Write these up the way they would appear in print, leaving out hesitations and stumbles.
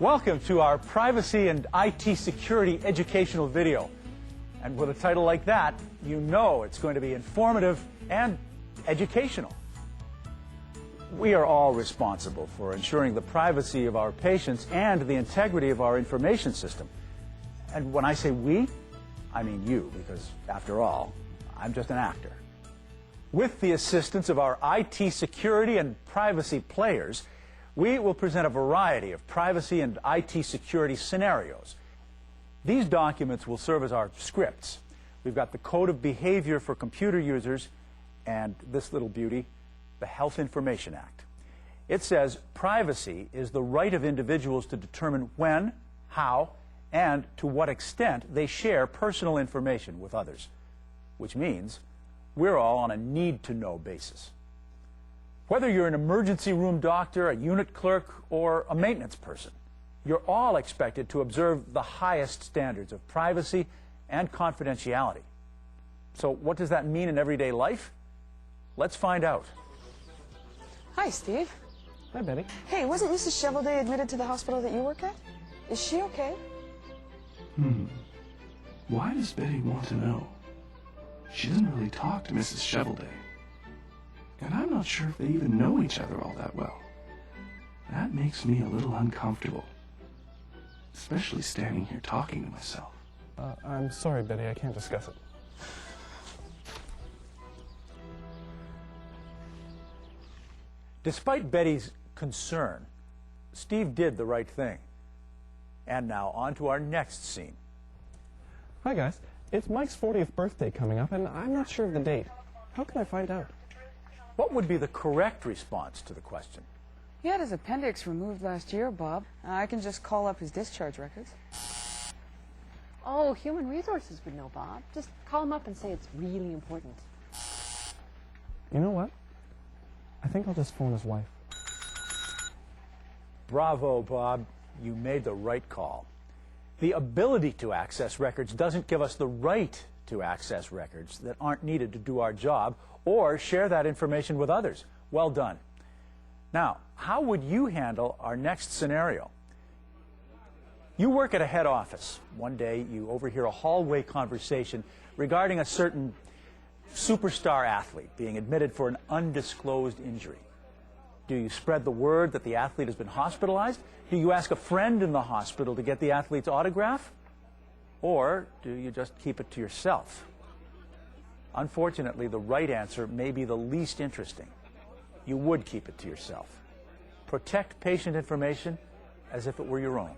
Welcome to our privacy and IT security educational video. And with a title like that, you know it's going to be informative and educational. We are all responsible for ensuring the privacy of our patients and the integrity of our information system. And when I say we, I mean you, because after all, I'm just an actor. With the assistance of our IT security and privacy players, we will present a variety of privacy and IT security scenarios. These documents will serve as our scripts. We've got the Code of Behavior for Computer Users and this little beauty, the Health Information Act. It says privacy is the right of individuals to determine when, how, and to what extent they share personal information with others, which means we're all on a need-to-know basis. Whether you're an emergency room doctor, a unit clerk, or a maintenance person, you're all expected to observe the highest standards of privacy and confidentiality. So what does that mean in everyday life? Let's find out. Hi, Steve. Hi, Betty. Hey, wasn't Mrs. Shovelday admitted to the hospital that you work at? Is she okay? Why does Betty want to know? She doesn't really talk to Mrs. Shovelday. And I'm not sure if they even know each other all that well. That makes me a little uncomfortable. Especially standing here talking to myself. I'm sorry, Betty. I can't discuss it. Despite Betty's concern, Steve did the right thing. And now on to our next scene. Hi, guys. It's Mike's 40th birthday coming up, and I'm not sure of the date. How can I find out? What would be the correct response to the question? He had his appendix removed last year, Bob. I can just call up his discharge records. Oh, Human Resources would know, Bob. Just call him up and say it's really important. You know what? I think I'll just phone his wife. Bravo, Bob. You made the right call. The ability to access records doesn't give us the right to access records that aren't needed to do our job or share that information with others. Well done. Now, how would you handle our next scenario? You work at a head office. One day you overhear a hallway conversation regarding a certain superstar athlete being admitted for an undisclosed injury. Do you spread the word that the athlete has been hospitalized? Do you ask a friend in the hospital to get the athlete's autograph? Or do you just keep it to yourself? Unfortunately, the right answer may be the least interesting. You would keep it to yourself. Protect patient information as if it were your own.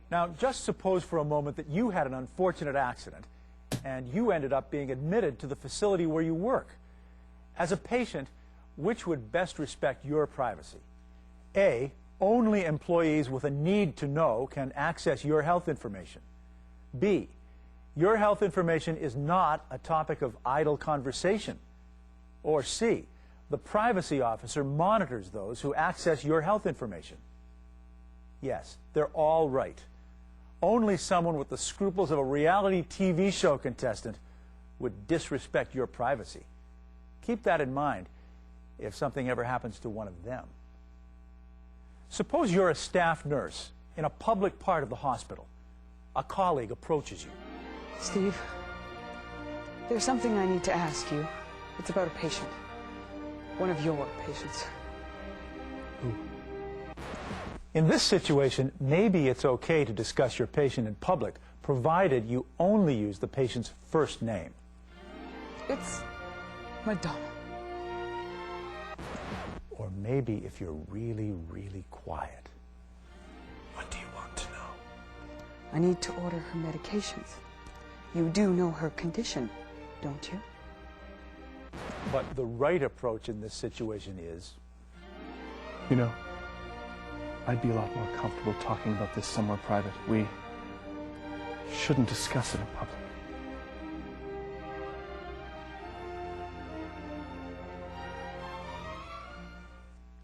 Now, just suppose for a moment that you had an unfortunate accident and you ended up being admitted to the facility where you work. As a patient, which would best respect your privacy? A, only employees with a need to know can access your health information. B, your health information is not a topic of idle conversation. Or C, the privacy officer monitors those who access your health information. Yes, they're all right. Only someone with the scruples of a reality TV show contestant would disrespect your privacy. Keep that in mind if something ever happens to one of them. Suppose you're a staff nurse in a public part of the hospital. A colleague approaches you. Steve, there's something I need to ask you. It's about a patient. One of your patients. Who? In this situation, maybe it's okay to discuss your patient in public, provided you only use the patient's first name. It's Madonna. Or maybe if you're really, really quiet. What do you want to know? I need to order her medications. You do know her condition, don't you? But the right approach in this situation is... You know, I'd be a lot more comfortable talking about this somewhere private. We shouldn't discuss it in public.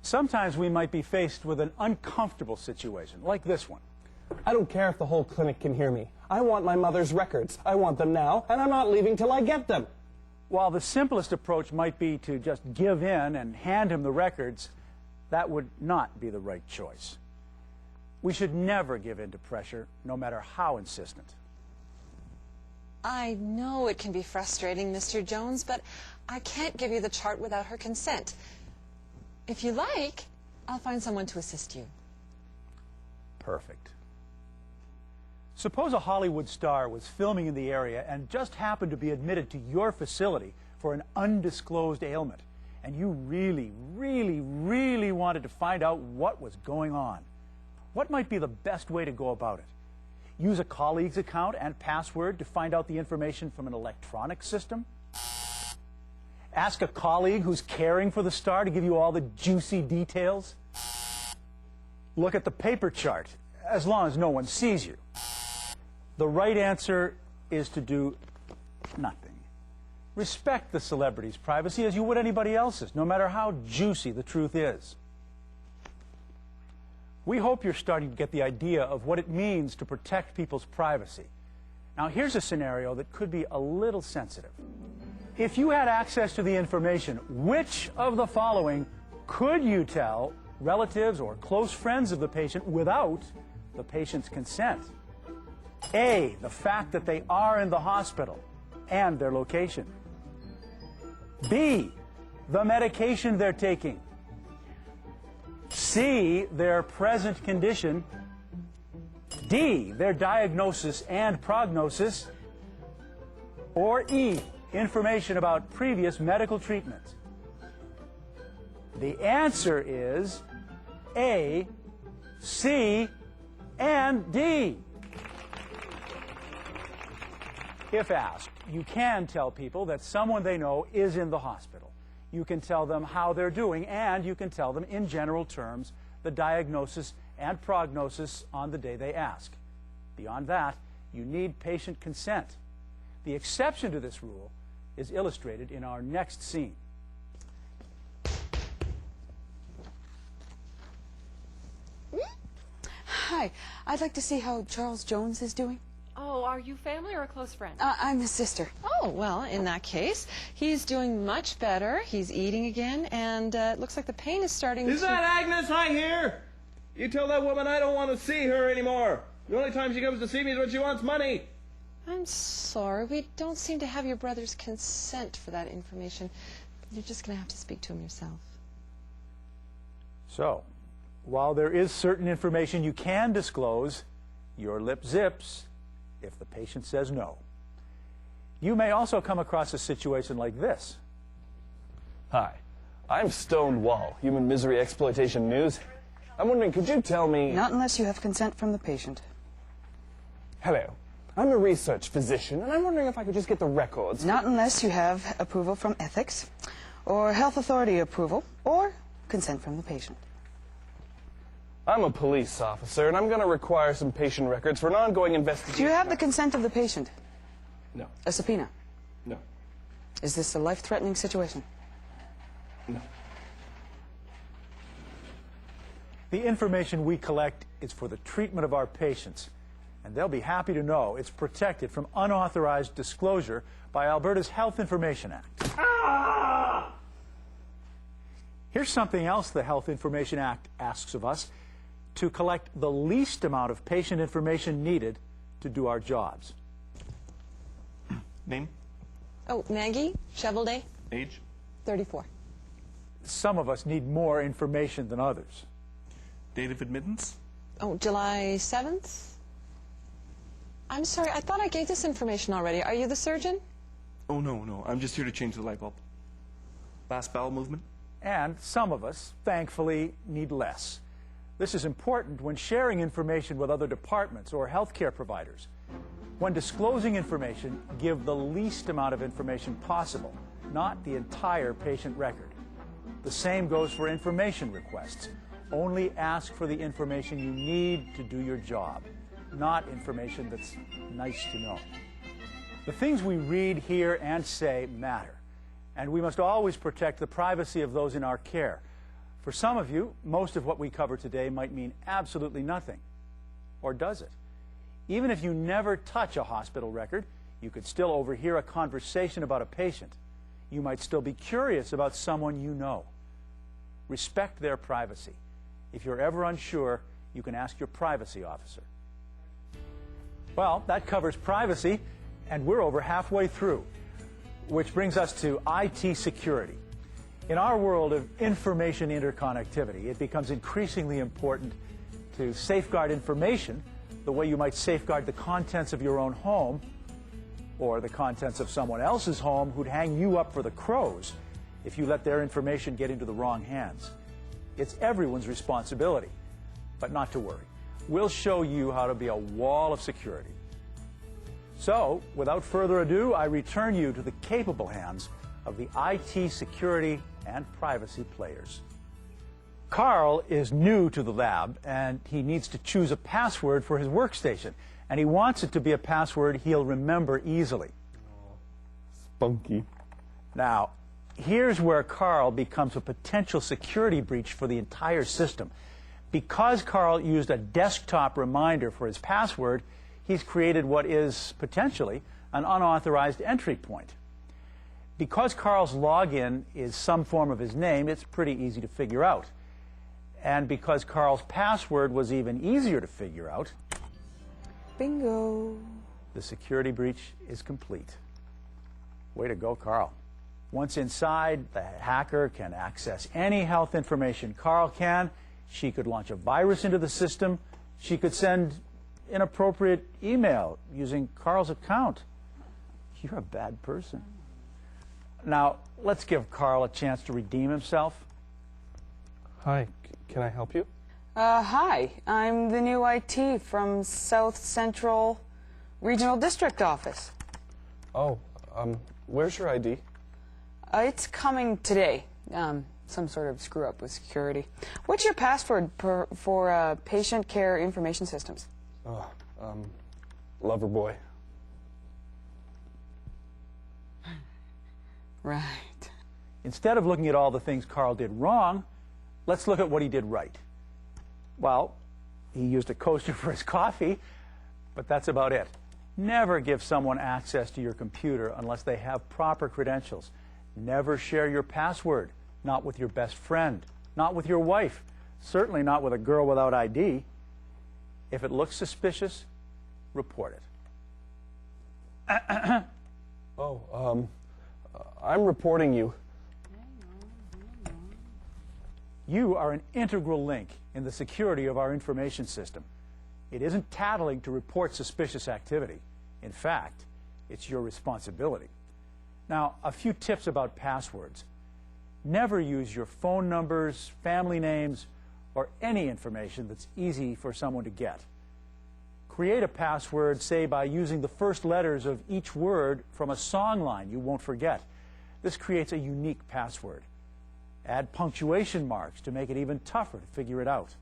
Sometimes we might be faced with an uncomfortable situation, like this one. I don't care if the whole clinic can hear me. I want my mother's records. I want them now, and I'm not leaving till I get them. While the simplest approach might be to just give in and hand him the records, that would not be the right choice. We should never give in to pressure, no matter how insistent. I know it can be frustrating, Mr. Jones, but I can't give you the chart without her consent. If you like, I'll find someone to assist you. Perfect. Suppose a Hollywood star was filming in the area and just happened to be admitted to your facility for an undisclosed ailment, and you really, really, really wanted to find out what was going on. What might be the best way to go about it? Use a colleague's account and password to find out the information from an electronic system? Ask a colleague who's caring for the star to give you all the juicy details? Look at the paper chart, as long as no one sees you. The right answer is to do nothing. Respect the celebrity's privacy as you would anybody else's, no matter how juicy the truth is. We hope you're starting to get the idea of what it means to protect people's privacy. Now, here's a scenario that could be a little sensitive. If you had access to the information, which of the following could you tell relatives or close friends of the patient without the patient's consent? A, the fact that they are in the hospital and their location. B, the medication they're taking. C, their present condition. D, their diagnosis and prognosis. Or E, information about previous medical treatments. The answer is A, C, and D. If asked, you can tell people that someone they know is in the hospital. You can tell them how they're doing, and you can tell them in general terms the diagnosis and prognosis on the day they ask. Beyond that, you need patient consent. The exception to this rule is illustrated in our next scene. Hi, I'd like to see how Charles Jones is doing. Oh, are you family or a close friend? I'm his sister. Oh, well, in that case, he's doing much better. He's eating again, and it looks like the pain is starting Is to... that Agnes I hear? You tell that woman I don't want to see her anymore. The only time she comes to see me is when she wants money. I'm sorry, we don't seem to have your brother's consent for that information. You're just going to have to speak to him yourself. So, while there is certain information you can disclose, your lip zips if the patient says no. You may also come across a situation like this. Hi, I'm Stone Wall, Human Misery Exploitation News. I'm wondering, could you tell me... Not unless you have consent from the patient. Hello, I'm a research physician, and I'm wondering if I could just get the records. Not unless you have approval from ethics, or health authority approval, or consent from the patient. I'm a police officer, and I'm going to require some patient records for an ongoing investigation. Do you have the consent of the patient? No. A subpoena? No. Is this a life-threatening situation? No. The information we collect is for the treatment of our patients, and they'll be happy to know it's protected from unauthorized disclosure by Alberta's Health Information Act. Here's something else the Health Information Act asks of us: to collect the least amount of patient information needed to do our jobs. Name? Oh, Maggie Chevelday, Age? 34. Some of us need more information than others. Date of admittance? Oh, July 7th? I'm sorry, I thought I gave this information already. Are you the surgeon? Oh, no. I'm just here to change the light bulb. Last bowel movement? And some of us, thankfully, need less. This is important when sharing information with other departments or healthcare providers. When disclosing information, give the least amount of information possible, not the entire patient record. The same goes for information requests. Only ask for the information you need to do your job, not information that's nice to know. The things we read, hear, and say matter, and we must always protect the privacy of those in our care. For some of you, most of what we cover today might mean absolutely nothing. Or does it? Even if you never touch a hospital record, you could still overhear a conversation about a patient. You might still be curious about someone you know. Respect their privacy. If you're ever unsure, you can ask your privacy officer. Well, that covers privacy, and we're over halfway through, which brings us to IT security. In our world of information interconnectivity, it becomes increasingly important to safeguard information the way you might safeguard the contents of your own home or the contents of someone else's home who'd hang you up for the crows if you let their information get into the wrong hands. It's everyone's responsibility, but not to worry. We'll show you how to be a wall of security. So, without further ado, I return you to the capable hands of the IT security and privacy players. Carl is new to the lab, and he needs to choose a password for his workstation. And he wants it to be a password he'll remember easily. Spunky. Now, here's where Carl becomes a potential security breach for the entire system. Because Carl used a desktop reminder for his password, he's created what is potentially an unauthorized entry point. Because Carl's login is some form of his name, it's pretty easy to figure out. And because Carl's password was even easier to figure out, Bingo. the security breach is complete. Way to go, Carl. Once inside, the hacker can access any health information Carl can. She could launch a virus into the system. She could send inappropriate email using Carl's account. You're a bad person. Now, let's give Carl a chance to redeem himself. Hi, can I help you? Hi, I'm the new IT from South Central Regional District Office. Oh, where's your ID? It's coming today. Some sort of screw up with security. What's your password for patient care information systems? Oh, lover boy. Right. Instead of looking at all the things Carl did wrong, let's look at what he did right. Well, he used a coaster for his coffee, but that's about it. Never give someone access to your computer unless they have proper credentials. Never share your password, not with your best friend, not with your wife, certainly not with a girl without ID. If it looks suspicious, report it. I'm reporting you. You are an integral link in the security of our information system. It isn't tattling to report suspicious activity. In fact, it's your responsibility. Now, a few tips about passwords. Never use your phone numbers, family names, or any information that's easy for someone to get. Create a password, say, by using the first letters of each word from a song line you won't forget. This creates a unique password. Add punctuation marks to make it even tougher to figure it out.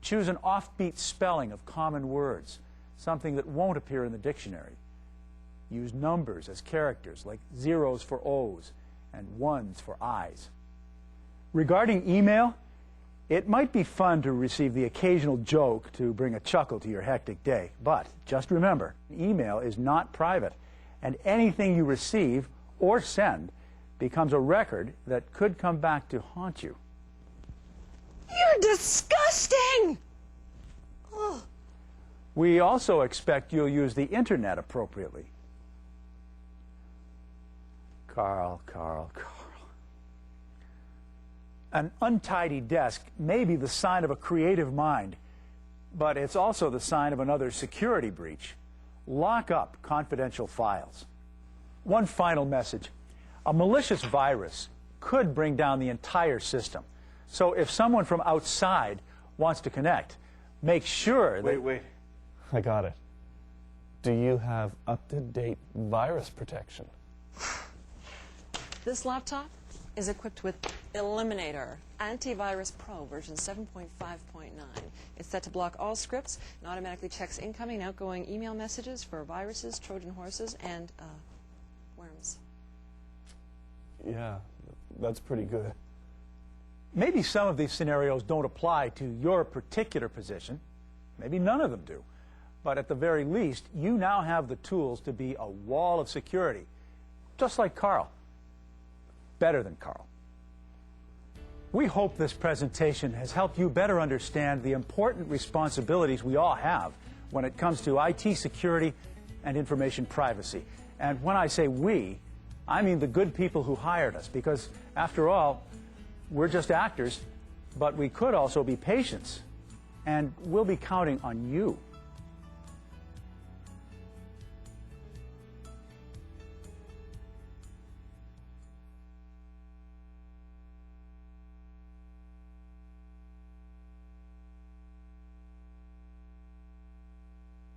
Choose an offbeat spelling of common words, something that won't appear in the dictionary. Use numbers as characters, like zeros for O's and ones for I's. Regarding email, it might be fun to receive the occasional joke to bring a chuckle to your hectic day, but just remember, email is not private, and anything you receive or send becomes a record that could come back to haunt you. You're disgusting! Oh. We also expect you'll use the internet appropriately. Carl. An untidy desk may be the sign of a creative mind, but it's also the sign of another security breach. Lock up confidential files. One final message. A malicious virus could bring down the entire system. So if someone from outside wants to connect, make sure that... Wait. I got it. Do you have up-to-date virus protection? This laptop is equipped with Eliminator Antivirus Pro version 7.5.9. It's set to block all scripts and automatically checks incoming and outgoing email messages for viruses, Trojan horses, and worms. Yeah, that's pretty good. Maybe some of these scenarios don't apply to your particular position. Maybe none of them do. But at the very least, you now have the tools to be a wall of security, just like Carl. Better than Carl. We hope this presentation has helped you better understand the important responsibilities we all have when it comes to IT security and information privacy. And when I say we, I mean the good people who hired us, because after all, we're just actors, but we could also be patients, and we'll be counting on you.